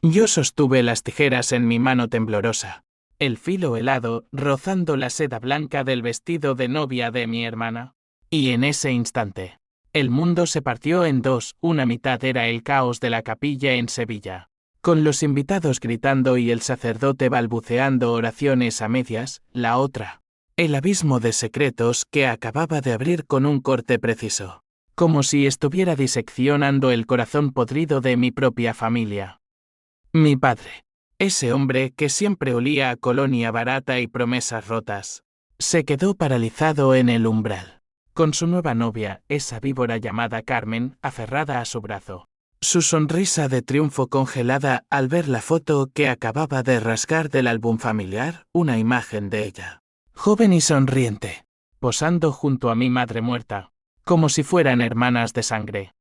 Yo sostuve las tijeras en mi mano temblorosa, el filo helado rozando la seda blanca del vestido de novia de mi hermana. Y en ese instante, el mundo se partió en dos, una mitad era el caos de la capilla en Sevilla, con los invitados gritando y el sacerdote balbuceando oraciones a medias, la otra, el abismo de secretos que acababa de abrir con un corte preciso, como si estuviera diseccionando el corazón podrido de mi propia familia. Mi padre, ese hombre que siempre olía a colonia barata y promesas rotas, se quedó paralizado en el umbral, con su nueva novia, esa víbora llamada Carmen, aferrada a su brazo. Su sonrisa de triunfo congelada al ver la foto que acababa de rasgar del álbum familiar, una imagen de ella, joven y sonriente, posando junto a mi madre muerta, como si fueran hermanas de sangre.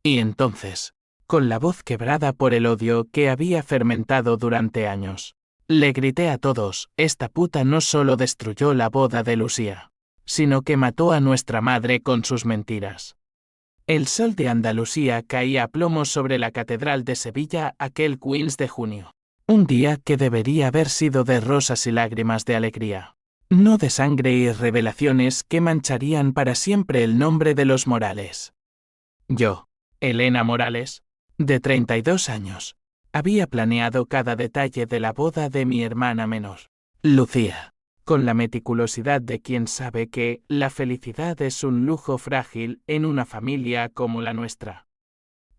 Y entonces, con la voz quebrada por el odio que había fermentado durante años, le grité a todos: esta puta no solo destruyó la boda de Lucía, sino que mató a nuestra madre con sus mentiras. El sol de Andalucía caía a plomo sobre la catedral de Sevilla aquel 15 de junio. Un día que debería haber sido de rosas y lágrimas de alegría, no de sangre y revelaciones que mancharían para siempre el nombre de los Morales. Yo, Elena Morales, de 32 años, había planeado cada detalle de la boda de mi hermana menor, Lucía, con la meticulosidad de quien sabe que la felicidad es un lujo frágil en una familia como la nuestra.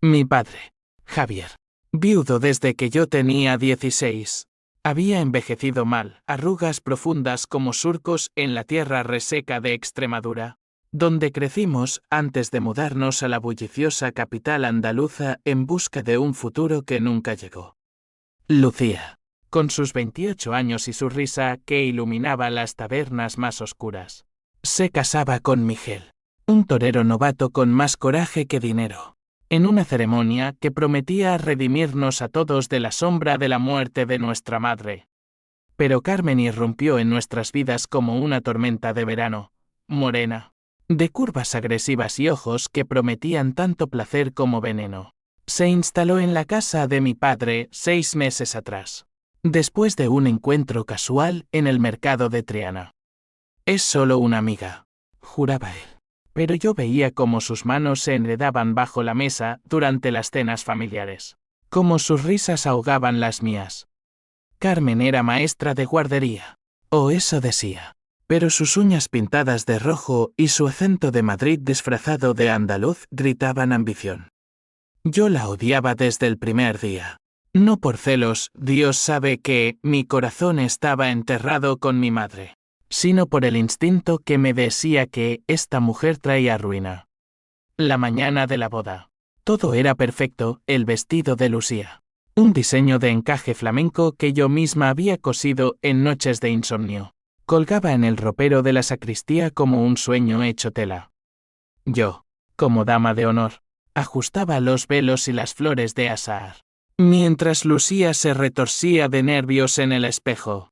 Mi padre, Javier, viudo desde que yo tenía 16, había envejecido mal, arrugas profundas como surcos en la tierra reseca de Extremadura, donde crecimos antes de mudarnos a la bulliciosa capital andaluza en busca de un futuro que nunca llegó. Lucía, con sus 28 años y su risa que iluminaba las tabernas más oscuras, se casaba con Miguel, un torero novato con más coraje que dinero, en una ceremonia que prometía redimirnos a todos de la sombra de la muerte de nuestra madre. Pero Carmen irrumpió en nuestras vidas como una tormenta de verano, morena, de curvas agresivas y ojos que prometían tanto placer como veneno. Se instaló en la casa de mi padre 6 meses atrás, después de un encuentro casual en el mercado de Triana. Es solo una amiga, juraba él. Pero yo veía cómo sus manos se enredaban bajo la mesa durante las cenas familiares, cómo sus risas ahogaban las mías. Carmen era maestra de guardería, o eso decía, pero sus uñas pintadas de rojo y su acento de Madrid disfrazado de andaluz gritaban ambición. Yo la odiaba desde el primer día. No por celos, Dios sabe que mi corazón estaba enterrado con mi madre, sino por el instinto que me decía que esta mujer traía ruina. La mañana de la boda. Todo era perfecto, el vestido de Lucía. Un diseño de encaje flamenco que yo misma había cosido en noches de insomnio. Colgaba en el ropero de la sacristía como un sueño hecho tela. Yo, como dama de honor, ajustaba los velos y las flores de azahar, mientras Lucía se retorcía de nervios en el espejo.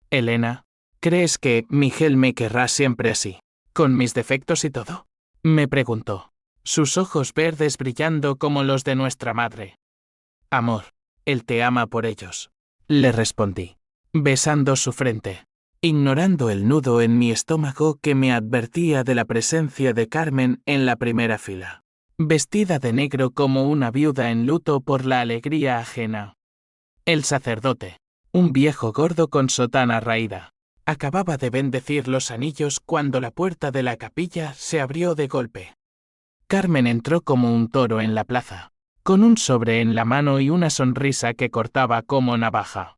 Elena, ¿crees que Miguel me querrá siempre así, con mis defectos y todo?, me preguntó, sus ojos verdes brillando como los de nuestra madre. Amor, él te ama por ellos, le respondí, besando su frente, ignorando el nudo en mi estómago que me advertía de la presencia de Carmen en la primera fila, vestida de negro como una viuda en luto por la alegría ajena. El sacerdote, un viejo gordo con sotana raída, acababa de bendecir los anillos cuando la puerta de la capilla se abrió de golpe. Carmen entró como un toro en la plaza, con un sobre en la mano y una sonrisa que cortaba como navaja.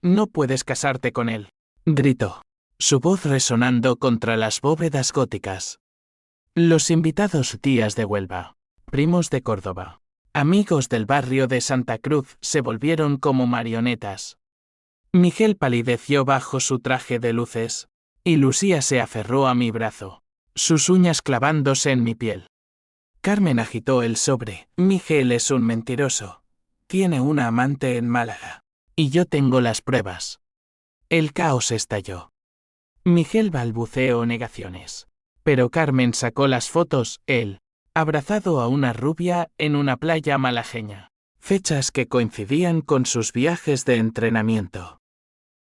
No puedes casarte con él, gritó, su voz resonando contra las bóvedas góticas. Los invitados tías de Huelva, primos de Córdoba, amigos del barrio de Santa Cruz se volvieron como marionetas. Miguel palideció bajo su traje de luces, y Lucía se aferró a mi brazo, sus uñas clavándose en mi piel. Carmen agitó el sobre. Miguel es un mentiroso. Tiene una amante en Málaga. Y yo tengo las pruebas. El caos estalló. Miguel balbuceó negaciones. Pero Carmen sacó las fotos, él, abrazado a una rubia en una playa malagueña, fechas que coincidían con sus viajes de entrenamiento.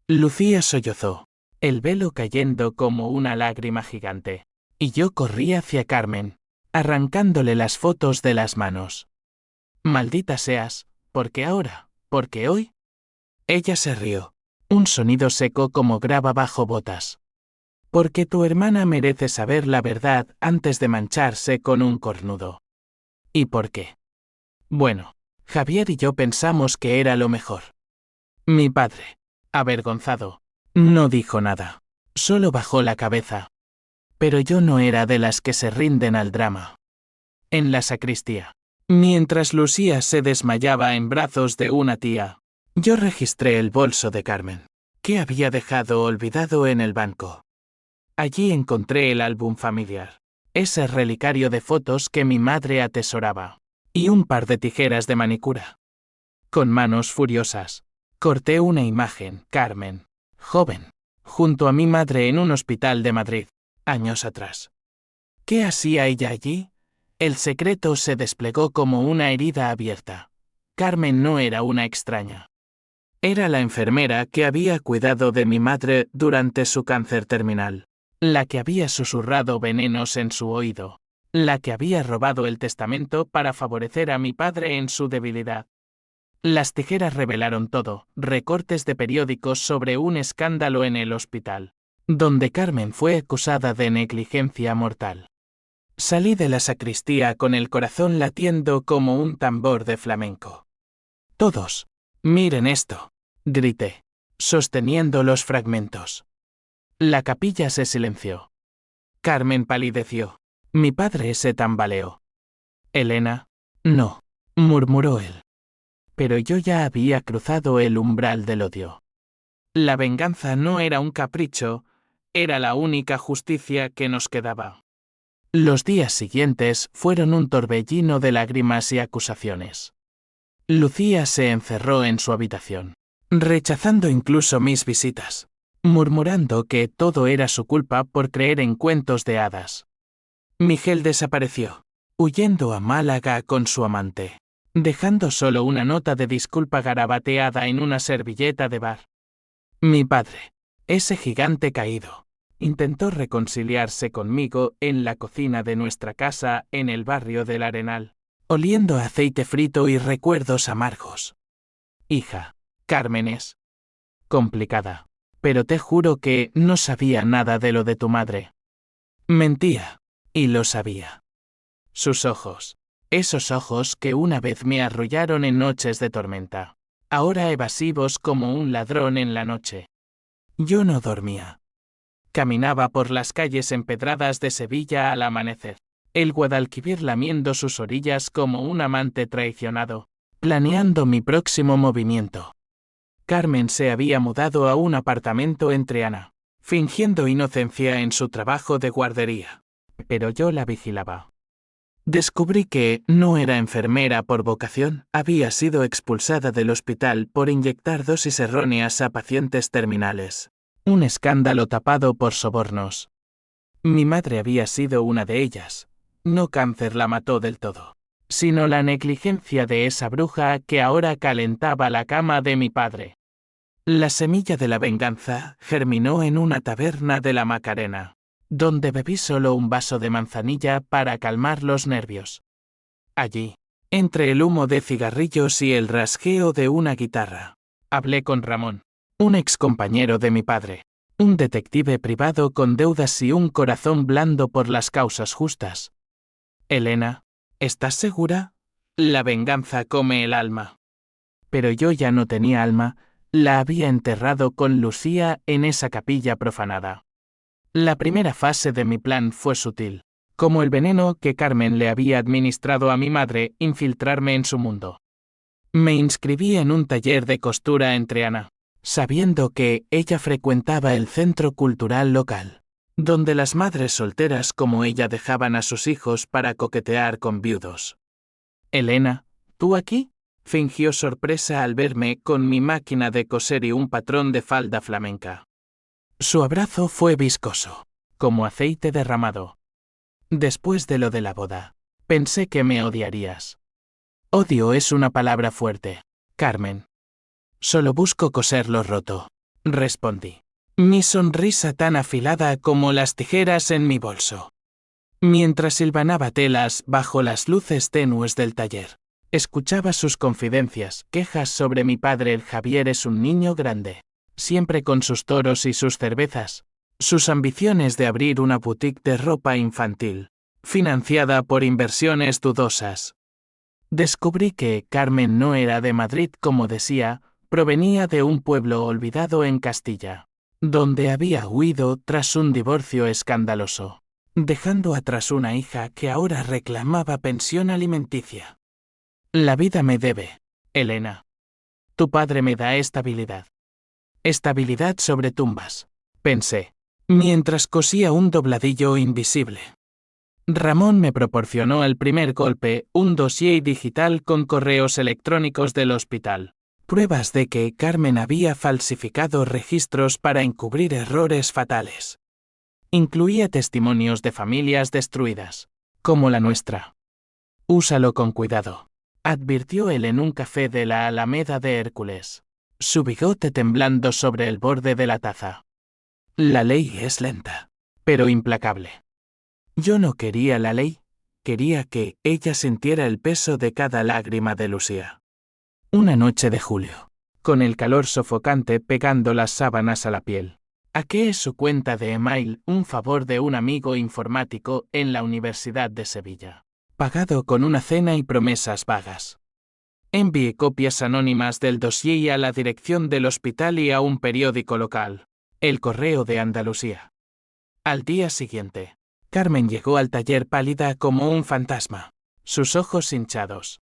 Lucía sollozó, el velo cayendo como una lágrima gigante, y yo corrí hacia Carmen, arrancándole las fotos de las manos. Maldita seas, ¿por qué ahora? ¿Por qué hoy? Ella se rió, un sonido seco como grava bajo botas. Porque tu hermana merece saber la verdad antes de mancharse con un cornudo. ¿Y por qué? Bueno, Javier y yo pensamos que era lo mejor. Mi padre, avergonzado, no dijo nada, solo bajó la cabeza. Pero yo no era de las que se rinden al drama. En la sacristía, mientras Lucía se desmayaba en brazos de una tía, yo registré el bolso de Carmen, que había dejado olvidado en el banco. Allí encontré el álbum familiar, ese relicario de fotos que mi madre atesoraba, y un par de tijeras de manicura. Con manos furiosas, corté una imagen, Carmen, joven, junto a mi madre en un hospital de Madrid, años atrás. ¿Qué hacía ella allí? El secreto se desplegó como una herida abierta. Carmen no era una extraña. Era la enfermera que había cuidado de mi madre durante su cáncer terminal, la que había susurrado venenos en su oído, la que había robado el testamento para favorecer a mi padre en su debilidad. Las tijeras revelaron todo, recortes de periódicos sobre un escándalo en el hospital, donde Carmen fue acusada de negligencia mortal. Salí de la sacristía con el corazón latiendo como un tambor de flamenco. Todos, miren esto, grité, sosteniendo los fragmentos. La capilla se silenció. Carmen palideció. Mi padre se tambaleó. Elena, no, murmuró él. Pero yo ya había cruzado el umbral del odio. La venganza no era un capricho, era la única justicia que nos quedaba. Los días siguientes fueron un torbellino de lágrimas y acusaciones. Lucía se encerró en su habitación, rechazando incluso mis visitas, murmurando que todo era su culpa por creer en cuentos de hadas. Miguel desapareció, huyendo a Málaga con su amante, dejando solo una nota de disculpa garabateada en una servilleta de bar. Mi padre, ese gigante caído, intentó reconciliarse conmigo en la cocina de nuestra casa en el barrio del Arenal, oliendo a aceite frito y recuerdos amargos. Hija, Carmen es complicada, pero te juro que no sabía nada de lo de tu madre. Mentía, y lo sabía. Sus ojos, esos ojos que una vez me arrullaron en noches de tormenta, ahora evasivos como un ladrón en la noche. Yo no dormía. Caminaba por las calles empedradas de Sevilla al amanecer, el Guadalquivir lamiendo sus orillas como un amante traicionado, planeando mi próximo movimiento. Carmen se había mudado a un apartamento en Triana, fingiendo inocencia en su trabajo de guardería, pero yo la vigilaba. Descubrí que no era enfermera por vocación, había sido expulsada del hospital por inyectar dosis erróneas a pacientes terminales. Un escándalo tapado por sobornos. Mi madre había sido una de ellas. No cáncer la mató del todo, sino la negligencia de esa bruja que ahora calentaba la cama de mi padre. La semilla de la venganza germinó en una taberna de la Macarena, donde bebí solo un vaso de manzanilla para calmar los nervios. Allí, entre el humo de cigarrillos y el rasgueo de una guitarra, hablé con Ramón, un excompañero de mi padre, un detective privado con deudas y un corazón blando por las causas justas. Elena, ¿estás segura? La venganza come el alma. Pero yo ya no tenía alma, la había enterrado con Lucía en esa capilla profanada. La primera fase de mi plan fue sutil, como el veneno que Carmen le había administrado a mi madre, infiltrarme en su mundo. Me inscribí en un taller de costura en Triana, sabiendo que ella frecuentaba el centro cultural local, donde las madres solteras como ella dejaban a sus hijos para coquetear con viudos. Elena, ¿tú aquí? Fingió sorpresa al verme con mi máquina de coser y un patrón de falda flamenca. Su abrazo fue viscoso, como aceite derramado. Después de lo de la boda, pensé que me odiarías. Odio es una palabra fuerte, Carmen. Solo busco coser lo roto, respondí. Mi sonrisa tan afilada como las tijeras en mi bolso. Mientras hilvanaba telas bajo las luces tenues del taller, escuchaba sus confidencias, quejas sobre mi padre. El Javier es un niño grande, siempre con sus toros y sus cervezas, sus ambiciones de abrir una boutique de ropa infantil, financiada por inversiones dudosas. Descubrí que Carmen no era de Madrid como decía, provenía de un pueblo olvidado en Castilla, donde había huido tras un divorcio escandaloso, dejando atrás una hija que ahora reclamaba pensión alimenticia. La vida me debe, Elena. Tu padre me da estabilidad. Estabilidad sobre tumbas, pensé, mientras cosía un dobladillo invisible. Ramón me proporcionó el primer golpe, un dossier digital con correos electrónicos del hospital. Pruebas de que Carmen había falsificado registros para encubrir errores fatales. Incluía testimonios de familias destruidas, como la nuestra. Úsalo con cuidado, advirtió él en un café de la Alameda de Hércules, su bigote temblando sobre el borde de la taza. La ley es lenta, pero implacable. Yo no quería la ley, quería que ella sintiera el peso de cada lágrima de Lucía. Una noche de julio, con el calor sofocante pegando las sábanas a la piel, saqué su cuenta de email, un favor de un amigo informático en la Universidad de Sevilla, pagado con una cena y promesas vagas. Envié copias anónimas del dossier a la dirección del hospital y a un periódico local, El Correo de Andalucía. Al día siguiente, Carmen llegó al taller pálida como un fantasma, sus ojos hinchados.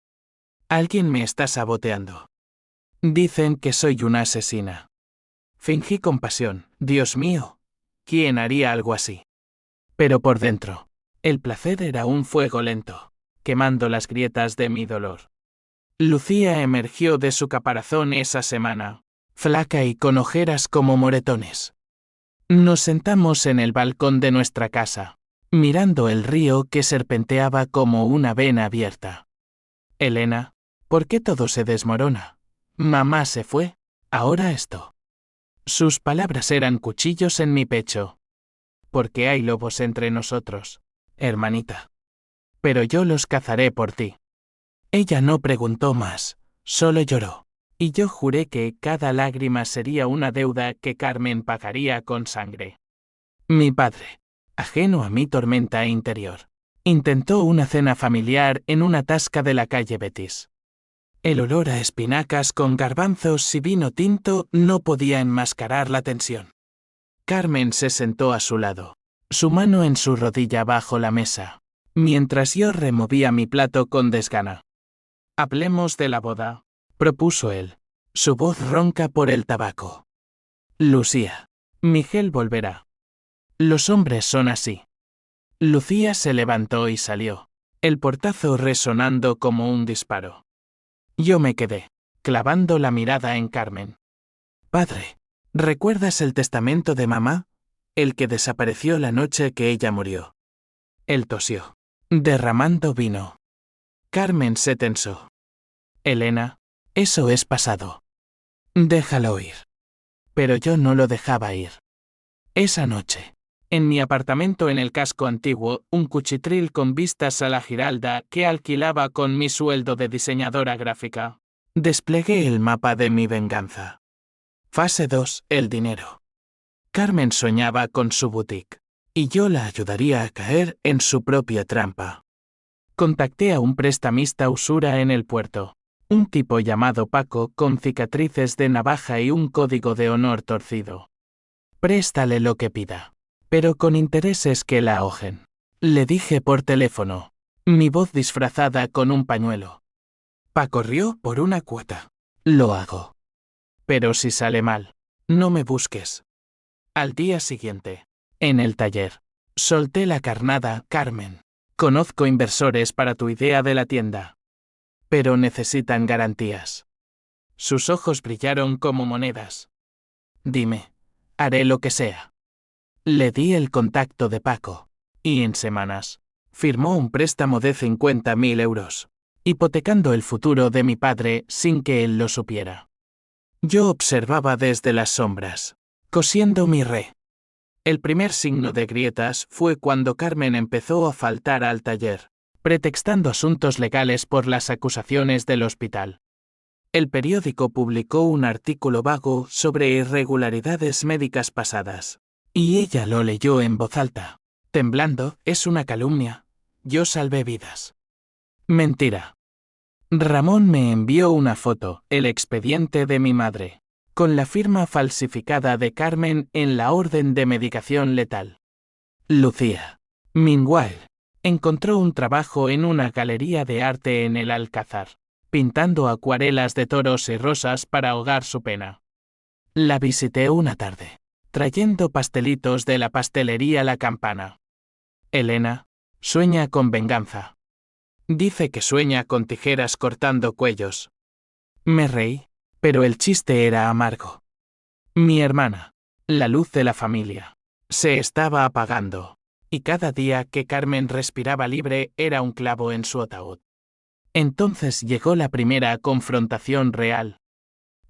Alguien me está saboteando. Dicen que soy una asesina. Fingí compasión. Dios mío, ¿quién haría algo así? Pero por dentro, el placer era un fuego lento, quemando las grietas de mi dolor. Lucía emergió de su caparazón esa semana, flaca y con ojeras como moretones. Nos sentamos en el balcón de nuestra casa, mirando el río que serpenteaba como una vena abierta. Elena, ¿por qué todo se desmorona? Mamá se fue, ahora esto. Sus palabras eran cuchillos en mi pecho. Porque hay lobos entre nosotros, hermanita. Pero yo los cazaré por ti. Ella no preguntó más, solo lloró. Y yo juré que cada lágrima sería una deuda que Carmen pagaría con sangre. Mi padre, ajeno a mi tormenta interior, intentó una cena familiar en una tasca de la calle Betis. El olor a espinacas con garbanzos y vino tinto no podía enmascarar la tensión. Carmen se sentó a su lado, su mano en su rodilla bajo la mesa, mientras yo removía mi plato con desgana. Hablemos de la boda, propuso él, su voz ronca por el tabaco. Lucía, Miguel volverá. Los hombres son así. Lucía se levantó y salió, el portazo resonando como un disparo. Yo me quedé, clavando la mirada en Carmen. Padre, ¿recuerdas el testamento de mamá? El que desapareció la noche que ella murió. Él tosió, derramando vino. Carmen se tensó. Elena, eso es pasado. Déjalo ir. Pero yo no lo dejaba ir. Esa noche, en mi apartamento en el casco antiguo, un cuchitril con vistas a la Giralda que alquilaba con mi sueldo de diseñadora gráfica, desplegué el mapa de mi venganza. Fase 2, el dinero. Carmen soñaba con su boutique, y yo la ayudaría a caer en su propia trampa. Contacté a un prestamista usura en el puerto, un tipo llamado Paco con cicatrices de navaja y un código de honor torcido. Préstale lo que pida, pero con intereses que la ahojen. Le dije por teléfono, mi voz disfrazada con un pañuelo. Paco rió por una cuota. Lo hago. Pero si sale mal, no me busques. Al día siguiente, en el taller, solté la carnada. Carmen, conozco inversores para tu idea de la tienda. Pero necesitan garantías. Sus ojos brillaron como monedas. Dime, haré lo que sea. Le di el contacto de Paco, y en semanas, firmó un préstamo de 50.000 euros. hipotecando el futuro de mi padre sin que él lo supiera. Yo observaba desde las sombras, cosiendo mi re. El primer signo de grietas fue cuando Carmen empezó a faltar al taller, pretextando asuntos legales por las acusaciones del hospital. El periódico publicó un artículo vago sobre irregularidades médicas pasadas, y ella lo leyó en voz alta. Temblando, es una calumnia. Yo salvé vidas. Mentira. Ramón me envió una foto, el expediente de mi madre, con la firma falsificada de Carmen en la orden de medicación letal. Lucía, meanwhile, encontró un trabajo en una galería de arte en el Alcázar, pintando acuarelas de toros y rosas para ahogar su pena. La visité una tarde, trayendo pastelitos de la pastelería La Campana. Elena sueña con venganza. Dice que sueña con tijeras cortando cuellos. Me reí, pero el chiste era amargo. Mi hermana, la luz de la familia, se estaba apagando, y cada día que Carmen respiraba libre era un clavo en su ataúd. Entonces llegó la primera confrontación real.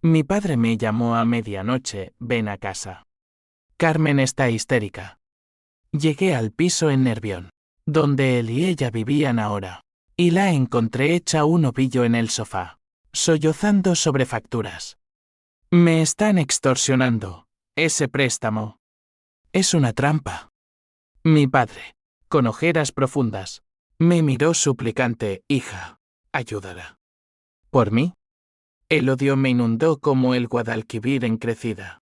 Mi padre me llamó a medianoche, ven a casa. Carmen está histérica. Llegué al piso en Nervión, donde él y ella vivían ahora, y la encontré hecha un ovillo en el sofá, sollozando sobre facturas. Me están extorsionando. Ese préstamo es una trampa. Mi padre, con ojeras profundas, me miró suplicante. Hija, ayúdala. ¿Por mí? El odio me inundó como el Guadalquivir en crecida.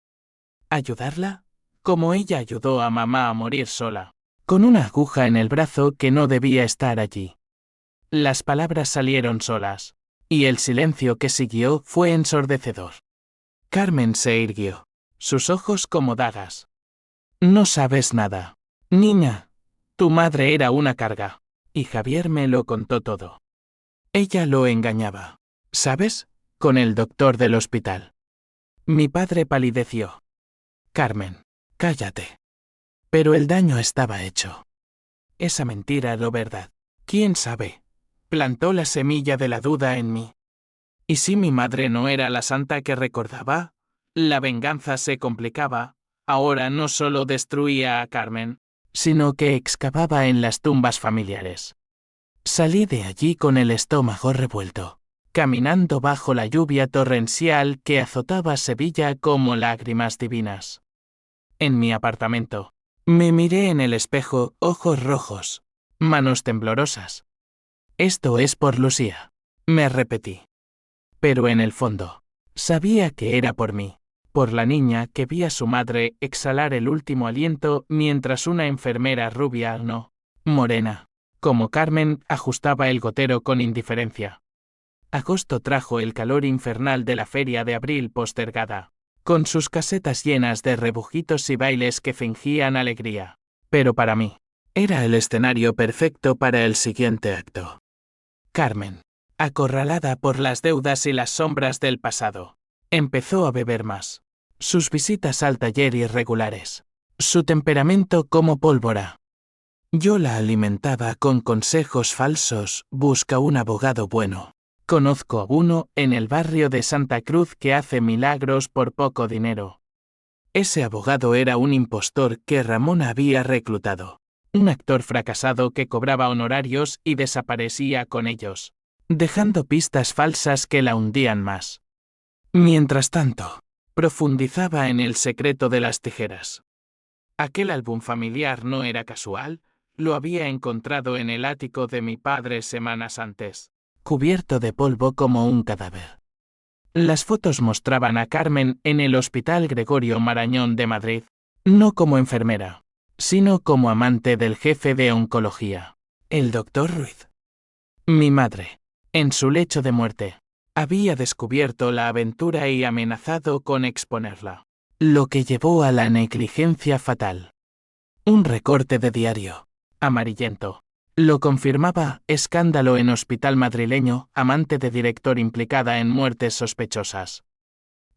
¿Ayudarla? Como ella ayudó a mamá a morir sola, con una aguja en el brazo que no debía estar allí. Las palabras salieron solas, y el silencio que siguió fue ensordecedor. Carmen se irguió, sus ojos como dagas. No sabes nada. Niña, tu madre era una carga, y Javier me lo contó todo. Ella lo engañaba, ¿sabes? Con el doctor del hospital. Mi padre palideció. Carmen, cállate. Pero el daño estaba hecho. Esa mentira era verdad. ¿Quién sabe? Plantó la semilla de la duda en mí. ¿Y si mi madre no era la santa que recordaba? La venganza se complicaba. Ahora no solo destruía a Carmen, sino que excavaba en las tumbas familiares. Salí de allí con el estómago revuelto, caminando bajo la lluvia torrencial que azotaba Sevilla como lágrimas divinas. En mi apartamento, me miré en el espejo, ojos rojos, manos temblorosas. Esto es por Lucía, me repetí. Pero en el fondo, sabía que era por mí, por la niña que vi a su madre exhalar el último aliento mientras una enfermera rubia, morena, como Carmen, ajustaba el gotero con indiferencia. Agosto trajo el calor infernal de la feria de abril postergada, con sus casetas llenas de rebujitos y bailes que fingían alegría. Pero para mí, era el escenario perfecto para el siguiente acto. Carmen, acorralada por las deudas y las sombras del pasado, empezó a beber más. Sus visitas al taller irregulares. Su temperamento como pólvora. Yo la alimentaba con consejos falsos. Busca un abogado bueno. Conozco a uno en el barrio de Santa Cruz que hace milagros por poco dinero. Ese abogado era un impostor que Ramón había reclutado. Un actor fracasado que cobraba honorarios y desaparecía con ellos, dejando pistas falsas que la hundían más. Mientras tanto, profundizaba en el secreto de las tijeras. Aquel álbum familiar no era casual, lo había encontrado en el ático de mi padre semanas antes, cubierto de polvo como un cadáver. Las fotos mostraban a Carmen en el Hospital Gregorio Marañón de Madrid, no como enfermera, sino como amante del jefe de oncología, el doctor Ruiz. Mi madre, en su lecho de muerte, había descubierto la aventura y amenazado con exponerla, lo que llevó a la negligencia fatal. Un recorte de diario, amarillento, lo confirmaba. Escándalo en hospital madrileño, amante de director implicada en muertes sospechosas.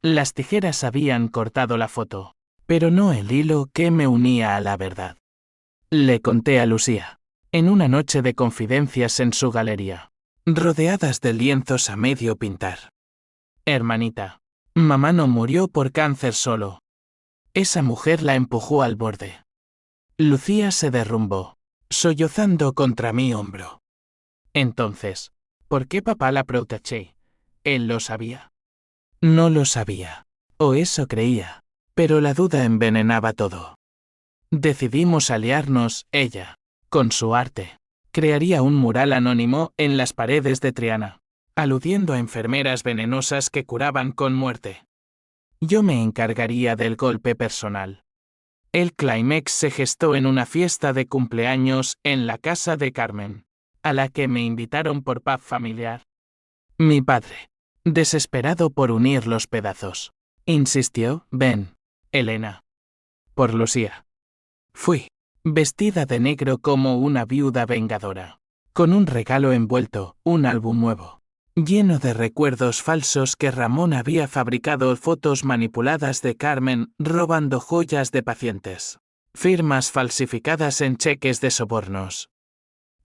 Las tijeras habían cortado la foto, pero no el hilo que me unía a la verdad. Le conté a Lucía, en una noche de confidencias en su galería. rodeadas de lienzos a medio pintar. Hermanita, mamá no murió por cáncer solo. Esa mujer la empujó al borde. Lucía se derrumbó, sollozando contra mi hombro. Entonces, ¿por qué papá la protegía? ¿Él lo sabía? No lo sabía. O eso creía. Pero la duda envenenaba todo. Decidimos aliarnos, ella, con su arte. Crearía un mural anónimo en las paredes de Triana, aludiendo a enfermeras venenosas que curaban con muerte. Yo me encargaría del golpe personal. El clímax se gestó en una fiesta de cumpleaños en la casa de Carmen, a la que me invitaron por paz familiar. Mi padre, desesperado por unir los pedazos, insistió, ven, Elena. Por Lucía. Fui, vestida de negro como una viuda vengadora, con un regalo envuelto, un álbum nuevo, lleno de recuerdos falsos que Ramón había fabricado, fotos manipuladas de Carmen robando joyas de pacientes, firmas falsificadas en cheques de sobornos.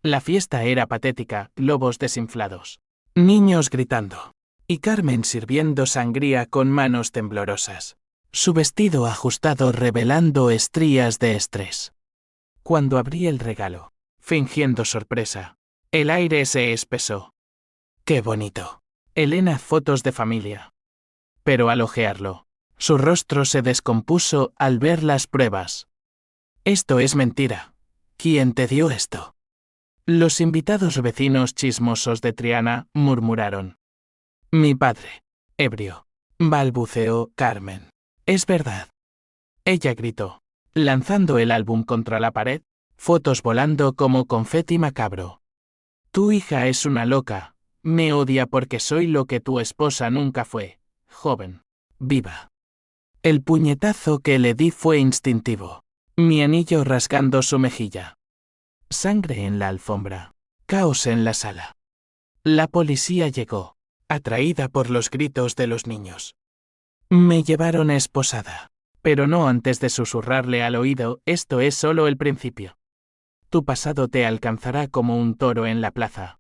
La fiesta era patética, globos desinflados, niños gritando, y Carmen sirviendo sangría con manos temblorosas, su vestido ajustado revelando estrías de estrés. Cuando abrí el regalo, fingiendo sorpresa, el aire se espesó. ¡Qué bonito! Elena, fotos de familia. Pero al ojearlo, su rostro se descompuso al ver las pruebas. Esto es mentira. ¿Quién te dio esto? Los invitados vecinos chismosos de Triana murmuraron. Mi padre, ebrio, balbuceó Carmen. Es verdad. Ella gritó, lanzando el álbum contra la pared, fotos volando como confeti macabro. Tu hija es una loca, me odia porque soy lo que tu esposa nunca fue, joven, viva. El puñetazo que le di fue instintivo, mi anillo rasgando su mejilla. Sangre en la alfombra, caos en la sala. La policía llegó, atraída por los gritos de los niños. Me llevaron esposada, pero no antes de susurrarle al oído, esto es solo el principio. Tu pasado te alcanzará como un toro en la plaza.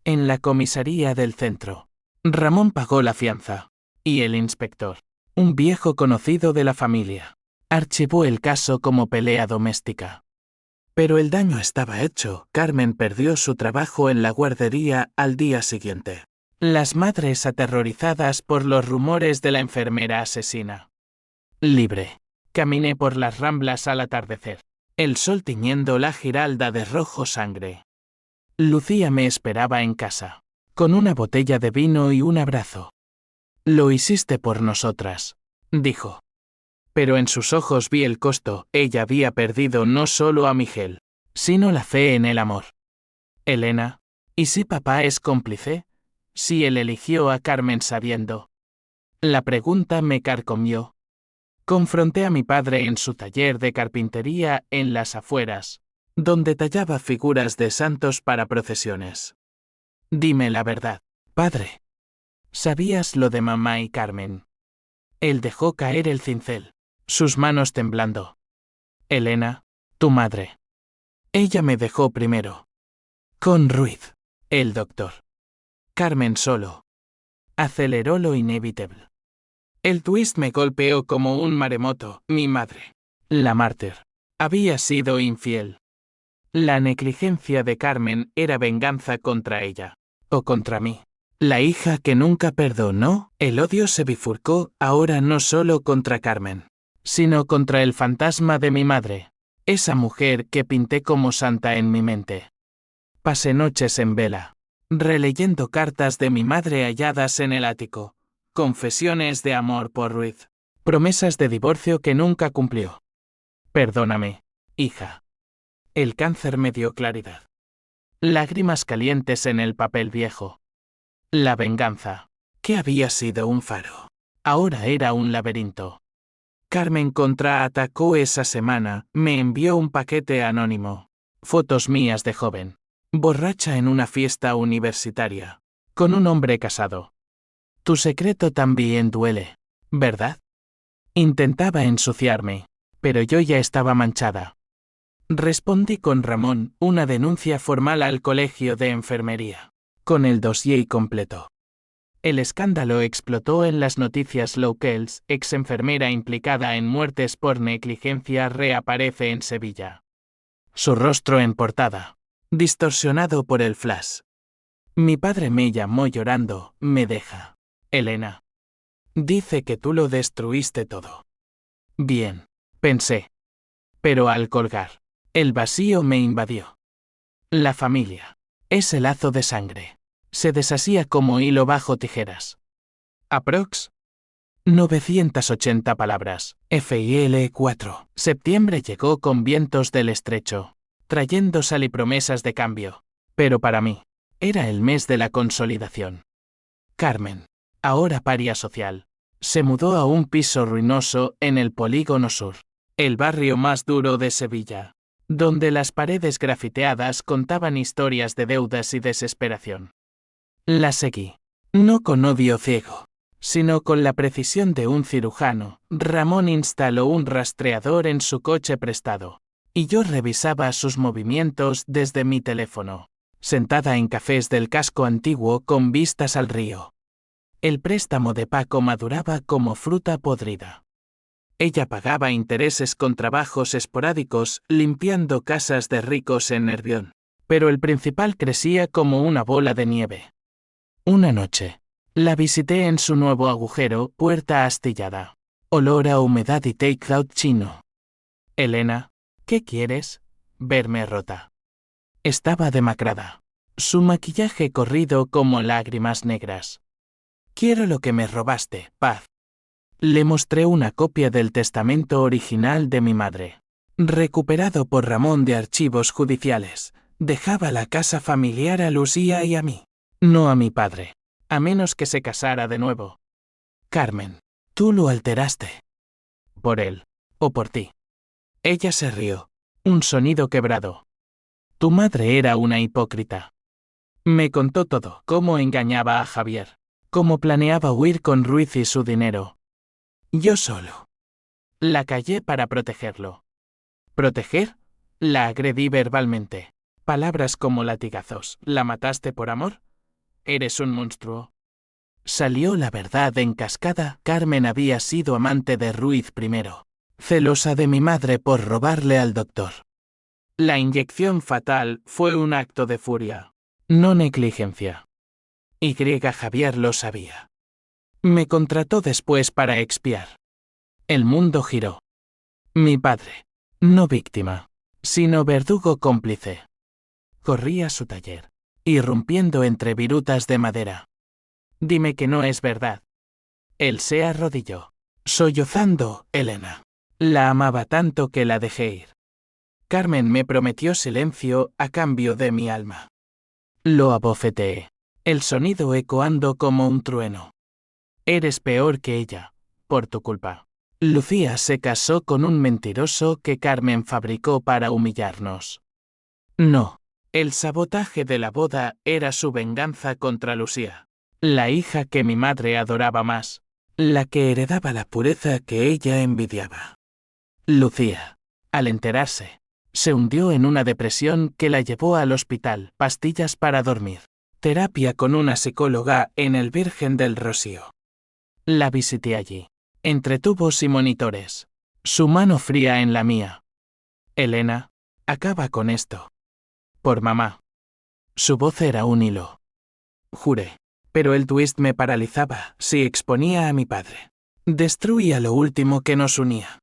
En la comisaría del centro, Ramón pagó la fianza, y el inspector, un viejo conocido de la familia, archivó el caso como pelea doméstica. Pero el daño estaba hecho. Carmen perdió su trabajo en la guardería al día siguiente. Las madres aterrorizadas por los rumores de la enfermera asesina. Libre, caminé por las Ramblas al atardecer, el sol tiñendo la Giralda de rojo sangre. Lucía me esperaba en casa, con una botella de vino y un abrazo. Lo hiciste por nosotras, dijo. Pero en sus ojos vi el costo. Ella había perdido no solo a Miguel, sino la fe en el amor. Elena, ¿y si papá es cómplice? Si él eligió a Carmen sabiendo. La pregunta me carcomió. Confronté a mi padre en su taller de carpintería en las afueras, donde tallaba figuras de santos para procesiones. Dime la verdad, padre. ¿Sabías lo de mamá y Carmen? Él dejó caer el cincel, sus manos temblando. Elena, tu madre. Ella me dejó primero. Con Ruiz, el doctor. Carmen solo. Aceleró lo inevitable. El twist me golpeó como un maremoto. Mi madre, la mártir, había sido infiel. La negligencia de Carmen era venganza contra ella, o contra mí. La hija que nunca perdonó, el odio se bifurcó ahora no solo contra Carmen, sino contra el fantasma de mi madre, esa mujer que pinté como santa en mi mente. Pasé noches en vela, releyendo cartas de mi madre halladas en el ático, confesiones de amor por Ruiz, promesas de divorcio que nunca cumplió. Perdóname, hija. El cáncer me dio claridad. Lágrimas calientes en el papel viejo. La venganza, que había sido un faro, ahora era un laberinto. Carmen contraatacó esa semana, me envió un paquete anónimo. Fotos mías de joven, borracha en una fiesta universitaria, con un hombre casado. Tu secreto también duele, ¿verdad? Intentaba ensuciarme, pero yo ya estaba manchada. Respondí con Ramón, una denuncia formal al colegio de enfermería. con el dossier completo. El escándalo explotó en las noticias locales. Ex enfermera implicada en muertes por negligencia reaparece en Sevilla. Su rostro en portada, distorsionado por el flash. Mi padre me llamó llorando, me deja. Elena. Dice que tú lo destruiste todo. Bien, pensé. Pero al colgar, el vacío me invadió. La familia. Ese lazo de sangre. Se deshacía como hilo bajo tijeras. Aprox. 980 palabras. FIL 4. Septiembre llegó con vientos del estrecho, trayendo sal y promesas de cambio. Pero para mí, era el mes de la consolidación. Carmen, ahora paria social, se mudó a un piso ruinoso en el Polígono Sur, el barrio más duro de Sevilla, donde las paredes grafiteadas contaban historias de deudas y desesperación. La seguí, no con odio ciego, sino con la precisión de un cirujano. Ramón instaló un rastreador en su coche prestado, y yo revisaba sus movimientos desde mi teléfono, sentada en cafés del casco antiguo con vistas al río. El préstamo de Paco maduraba como fruta podrida. Ella pagaba intereses con trabajos esporádicos, limpiando casas de ricos en Nervión, pero el principal crecía como una bola de nieve. Una noche, la visité en su nuevo agujero, puerta astillada, olor a humedad y take-out chino. Elena, ¿qué quieres? Verme rota. Estaba demacrada, su maquillaje corrido como lágrimas negras. Quiero lo que me robaste, Paz. Le mostré una copia del testamento original de mi madre, recuperado por Ramón de archivos judiciales. Dejaba la casa familiar a Lucía y a mí, no a mi padre, a menos que se casara de nuevo. Carmen, tú lo alteraste. Por él, o por ti. Ella se rió, un sonido quebrado. Tu madre era una hipócrita. Me contó todo, cómo engañaba a Javier, cómo planeaba huir con Ruiz y su dinero. Yo solo. La callé para protegerlo. ¿Proteger? La agredí verbalmente. Palabras como latigazos. ¿La mataste por amor? Eres un monstruo. Salió la verdad en cascada. Carmen había sido amante de Ruiz primero, celosa de mi madre por robarle al doctor. La inyección fatal fue un acto de furia, no negligencia. Y Javier lo sabía. Me contrató después para expiar. El mundo giró. Mi padre, no víctima, sino verdugo cómplice. Corrí a su taller, irrumpiendo entre virutas de madera. Dime que no es verdad. Él se arrodilló, sollozando. Elena. La amaba tanto que la dejé ir. Carmen me prometió silencio a cambio de mi alma. Lo abofeteé, el sonido ecoando como un trueno. Eres peor que ella, por tu culpa. Lucía se casó con un mentiroso que Carmen fabricó para humillarnos. No, el sabotaje de la boda era su venganza contra Lucía, la hija que mi madre adoraba más, la que heredaba la pureza que ella envidiaba. Lucía, al enterarse, se hundió en una depresión que la llevó al hospital, pastillas para dormir, terapia con una psicóloga en el Virgen del Rocío. La visité allí, entre tubos y monitores, su mano fría en la mía. Elena, acaba con esto. Por mamá. Su voz era un hilo. Juré, pero el twist me paralizaba si exponía a mi padre. Destruía lo último que nos unía.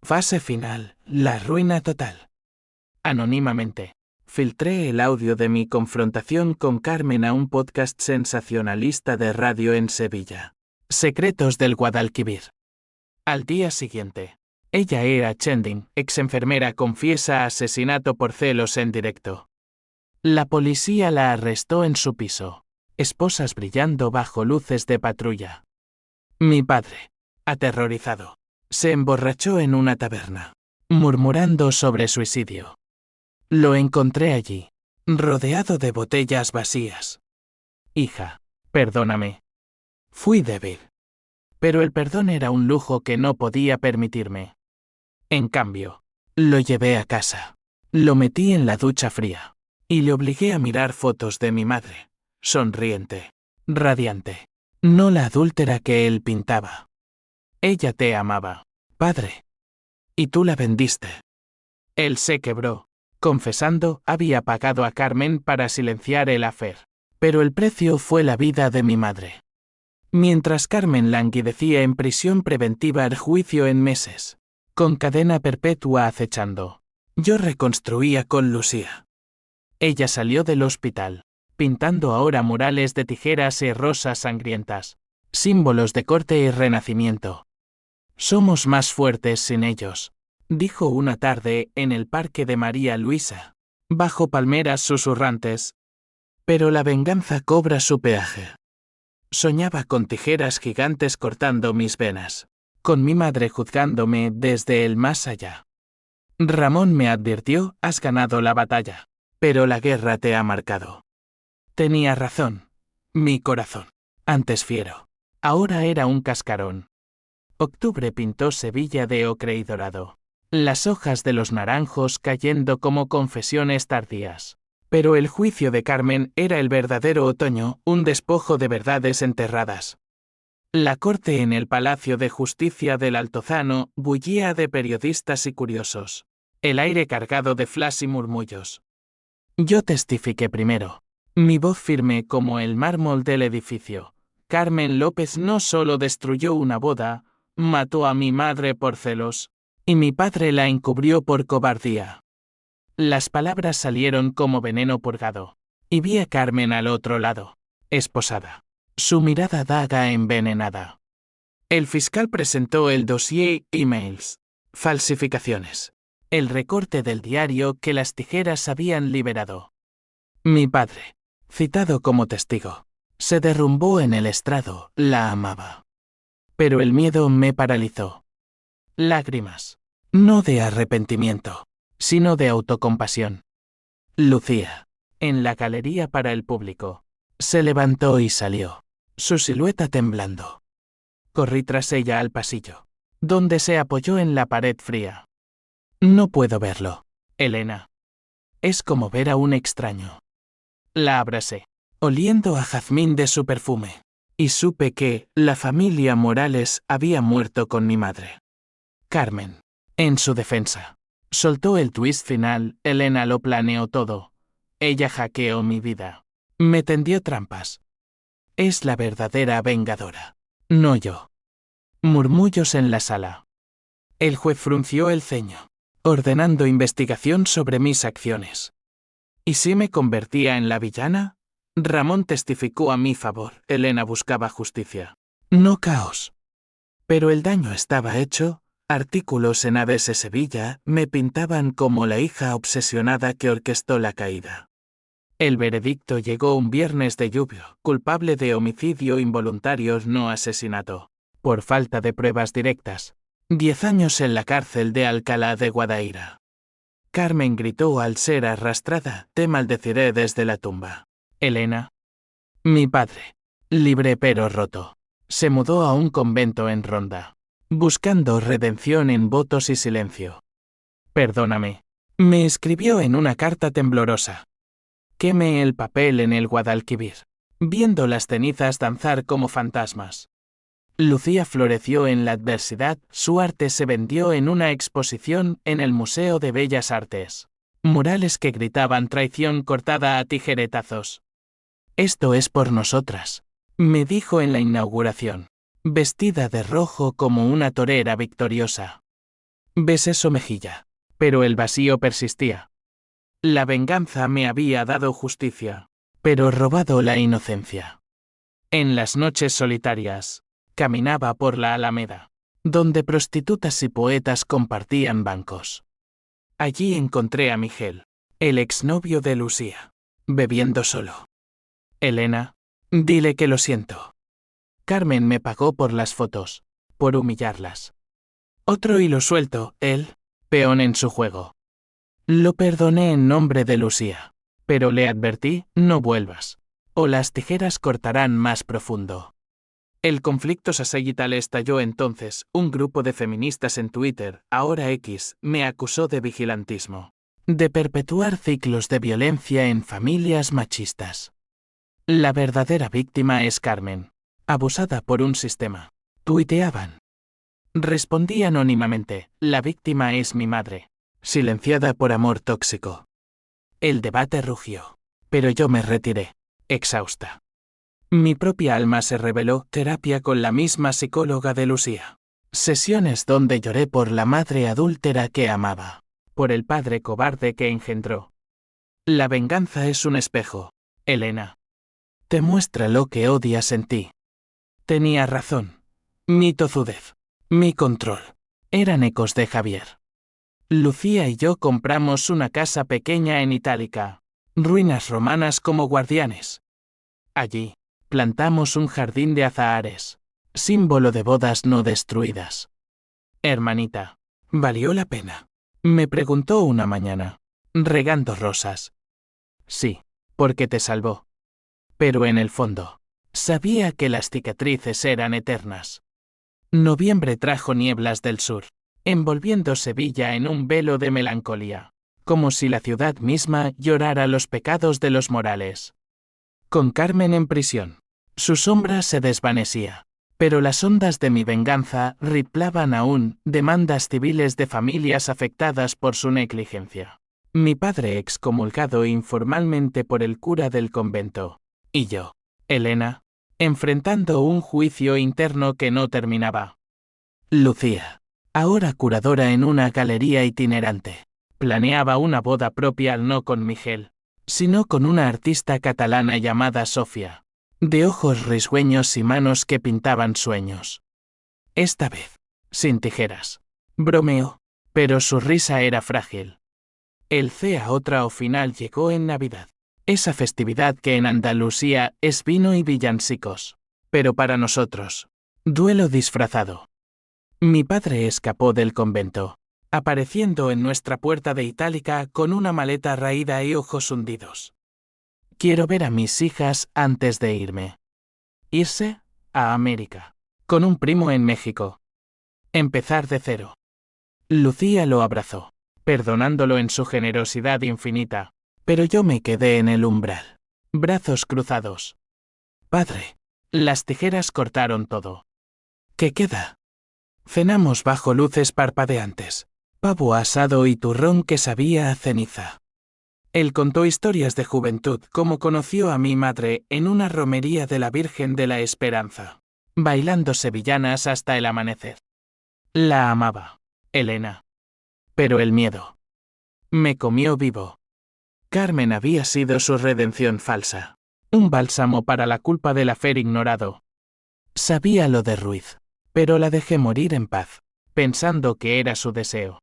Fase final, la ruina total. Anónimamente, filtré el audio de mi confrontación con Carmen a un podcast sensacionalista de radio en Sevilla. Secretos del Guadalquivir. Al día siguiente, ella era Chendin, ex enfermera confiesa asesinato por celos en directo. La policía la arrestó en su piso, esposas brillando bajo luces de patrulla. Mi padre, aterrorizado, se emborrachó en una taberna, murmurando sobre suicidio. Lo encontré allí, rodeado de botellas vacías. Hija, perdóname. Fui débil. Pero el perdón era un lujo que no podía permitirme. En cambio, lo llevé a casa, lo metí en la ducha fría, y le obligué a mirar fotos de mi madre, sonriente, radiante. No la adúltera que él pintaba. Ella te amaba, padre. Y tú la vendiste. Él se quebró. Confesando, había pagado a Carmen para silenciar el affair. Pero el precio fue la vida de mi madre. Mientras Carmen languidecía en prisión preventiva al juicio en meses, con cadena perpetua acechando, yo reconstruía con Lucía. Ella salió del hospital, pintando ahora murales de tijeras y rosas sangrientas, símbolos de corte y renacimiento. Somos más fuertes sin ellos, dijo una tarde en el parque de María Luisa, bajo palmeras susurrantes. Pero la venganza cobra su peaje. Soñaba con tijeras gigantes cortando mis venas, con mi madre juzgándome desde el más allá. Ramón me advirtió, has ganado la batalla, pero la guerra te ha marcado. Tenía razón. Mi corazón, antes fiero, ahora era un cascarón. Octubre pintó Sevilla de ocre y dorado, las hojas de los naranjos cayendo como confesiones tardías. Pero el juicio de Carmen era el verdadero otoño, un despojo de verdades enterradas. La corte en el Palacio de Justicia del Altozano bullía de periodistas y curiosos, el aire cargado de flash y murmullos. Yo testifiqué primero, mi voz firme como el mármol del edificio. Carmen López no solo destruyó una boda, mató a mi madre por celos, y mi padre la encubrió por cobardía. Las palabras salieron como veneno purgado, y vi a Carmen al otro lado, esposada, su mirada daga envenenada. El fiscal presentó el dossier emails, falsificaciones, el recorte del diario que las tijeras habían liberado. Mi padre, citado como testigo, se derrumbó en el estrado, la amaba. Pero el miedo me paralizó. Lágrimas, no de arrepentimiento, sino de autocompasión. Lucía, en la galería para el público, se levantó y salió, su silueta temblando. Corrí tras ella al pasillo, donde se apoyó en la pared fría. No puedo verlo, Elena. Es como ver a un extraño. La abracé, oliendo a jazmín de su perfume, y supe que la familia Morales había muerto con mi madre. Carmen, en su defensa, soltó el twist final, Elena lo planeó todo. Ella hackeó mi vida. Me tendió trampas. Es la verdadera vengadora, no yo. Murmullos en la sala. El juez frunció el ceño, ordenando investigación sobre mis acciones. ¿Y si me convertía en la villana? Ramón testificó a mi favor. Elena buscaba justicia, no caos. Pero el daño estaba hecho. Artículos en ABC Sevilla me pintaban como la hija obsesionada que orquestó la caída. El veredicto llegó un viernes de lluvia, culpable de homicidio involuntario no asesinato, por falta de pruebas directas. 10 años en la cárcel de Alcalá de Guadaira. Carmen gritó al ser arrastrada, te maldeciré desde la tumba. Elena. Mi padre, libre pero roto, se mudó a un convento en Ronda, buscando redención en votos y silencio. Perdóname, me escribió en una carta temblorosa. Quemé el papel en el Guadalquivir, viendo las cenizas danzar como fantasmas. Lucía floreció en la adversidad, su arte se vendió en una exposición en el Museo de Bellas Artes. Murales que gritaban traición cortada a tijeretazos. Esto es por nosotras, me dijo en la inauguración, vestida de rojo como una torera victoriosa. Besé su mejilla, pero el vacío persistía. La venganza me había dado justicia, pero robado la inocencia. En las noches solitarias, caminaba por la Alameda, donde prostitutas y poetas compartían bancos. Allí encontré a Miguel, el exnovio de Lucía, bebiendo solo. Elena, dile que lo siento. Carmen me pagó por las fotos, por humillarlas. Otro hilo suelto, él, peón en su juego. Lo perdoné en nombre de Lucía, pero le advertí, no vuelvas, o las tijeras cortarán más profundo. El conflicto saseguital estalló entonces. Un grupo de feministas en Twitter, ahora X, me acusó de vigilantismo, de perpetuar ciclos de violencia en familias machistas. La verdadera víctima es Carmen, abusada por un sistema. Tuiteaban. Respondí anónimamente, la víctima es mi madre, silenciada por amor tóxico. El debate rugió, pero yo me retiré, exhausta. Mi propia alma se reveló, terapia con la misma psicóloga de Lucía. Sesiones donde lloré por la madre adúltera que amaba, por el padre cobarde que engendró. La venganza es un espejo, Elena. Te muestra lo que odias en ti. Tenía razón. Mi tozudez. Mi control. Eran ecos de Javier. Lucía y yo compramos una casa pequeña en Itálica. Ruinas romanas como guardianes. Allí, plantamos un jardín de azahares. Símbolo de bodas no destruidas. Hermanita, ¿valió la pena? Me preguntó una mañana, regando rosas. Sí, porque te salvó. Pero en el fondo, sabía que las cicatrices eran eternas. Noviembre trajo nieblas del sur, envolviendo Sevilla en un velo de melancolía, como si la ciudad misma llorara los pecados de los Morales. Con Carmen en prisión, su sombra se desvanecía, pero las ondas de mi venganza riplaban aún demandas civiles de familias afectadas por su negligencia. Mi padre excomulgado informalmente por el cura del convento, y yo, Elena, enfrentando un juicio interno que no terminaba. Lucía, ahora curadora en una galería itinerante, planeaba una boda propia no con Miguel, sino con una artista catalana llamada Sofía, de ojos risueños y manos que pintaban sueños. Esta vez, sin tijeras. Bromeó, pero su risa era frágil. El cea otra o final llegó en Navidad. Esa festividad que en Andalucía es vino y villancicos. Pero para nosotros, duelo disfrazado. Mi padre escapó del convento, apareciendo en nuestra puerta de Itálica con una maleta raída y ojos hundidos. Quiero ver a mis hijas antes de irme. Irse a América, con un primo en México. Empezar de cero. Lucía lo abrazó, perdonándolo en su generosidad infinita, pero yo me quedé en el umbral, brazos cruzados. Padre, las tijeras cortaron todo. ¿Qué queda? Cenamos bajo luces parpadeantes, pavo asado y turrón que sabía a ceniza. Él contó historias de juventud como conoció a mi madre en una romería de la Virgen de la Esperanza, bailando sevillanas hasta el amanecer. La amaba, Elena. Pero el miedo me comió vivo. Carmen había sido su redención falsa, un bálsamo para la culpa del afer ignorado. Sabía lo de Ruiz, pero la dejé morir en paz, pensando que era su deseo.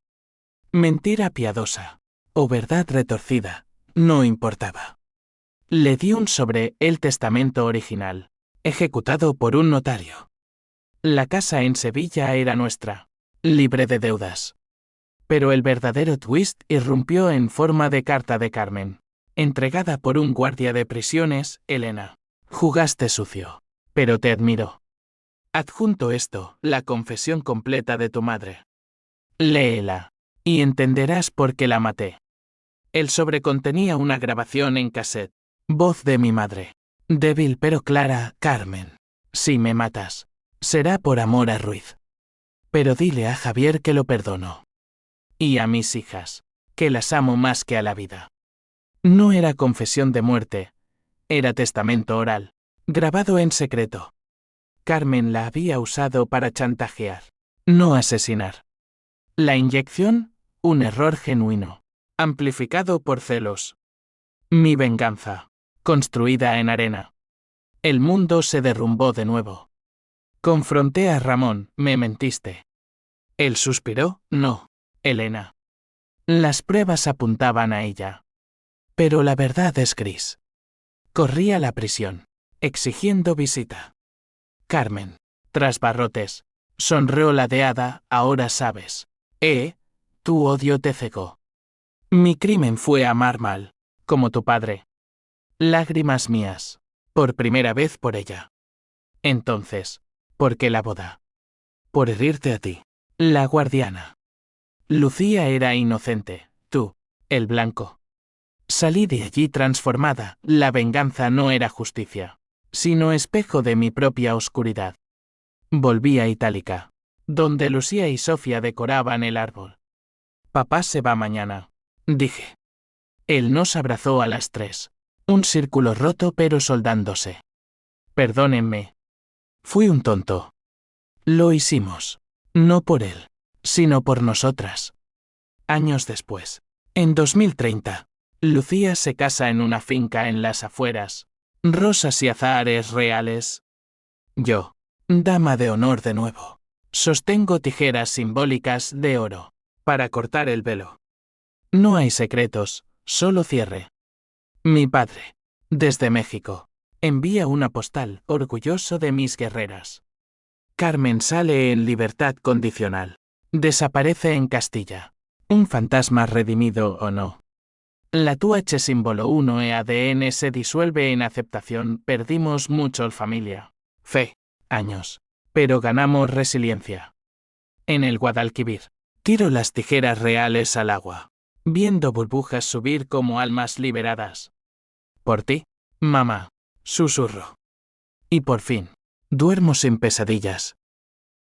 Mentira piadosa, o verdad retorcida, no importaba. Le di un sobre el testamento original, ejecutado por un notario. La casa en Sevilla era nuestra, libre de deudas. Pero el verdadero twist irrumpió en forma de carta de Carmen, entregada por un guardia de prisiones, Elena. Jugaste sucio, pero te admiro. Adjunto esto, la confesión completa de tu madre. Léela, y entenderás por qué la maté. El sobre contenía una grabación en cassette. Voz de mi madre. Débil pero clara, Carmen. Si me matas, será por amor a Ruiz. Pero dile a Javier que lo perdono. Y a mis hijas, que las amo más que a la vida. No era confesión de muerte, era testamento oral, grabado en secreto. Carmen la había usado para chantajear, no asesinar. La inyección, un error genuino, amplificado por celos. Mi venganza, construida en arena. El mundo se derrumbó de nuevo. Confronté a Ramón, me mentiste. Él suspiró, no, Elena. Las pruebas apuntaban a ella. Pero la verdad es gris. Corrí a la prisión, exigiendo visita. Carmen, tras barrotes, sonrió ladeada, ahora sabes. Tu odio te cegó. Mi crimen fue amar mal, como tu padre. Lágrimas mías, por primera vez por ella. Entonces, ¿por qué la boda? Por herirte a ti, la guardiana. Lucía era inocente, tú, el blanco. Salí de allí transformada. La venganza no era justicia, sino espejo de mi propia oscuridad. Volví a Itálica, donde Lucía y Sofía decoraban el árbol. Papá se va mañana, dije. Él nos abrazó a las 3. Un círculo roto pero soldándose. Perdónenme. Fui un tonto. Lo hicimos. No por él, sino por nosotras. Años después, en 2030, Lucía se casa en una finca en las afueras. Rosas y azahares reales. Yo, dama de honor de nuevo, sostengo tijeras simbólicas de oro para cortar el velo. No hay secretos, solo cierre. Mi padre, desde México, envía una postal orgulloso de mis guerreras. Carmen sale en libertad condicional. Desaparece en Castilla. Un fantasma redimido o no. La TUH símbolo 1 EADN se disuelve en aceptación. Perdimos mucho familia, fe, años. Pero ganamos resiliencia. En el Guadalquivir, tiro las tijeras reales al agua, viendo burbujas subir como almas liberadas. Por ti, mamá, susurro. Y por fin, duermo sin pesadillas.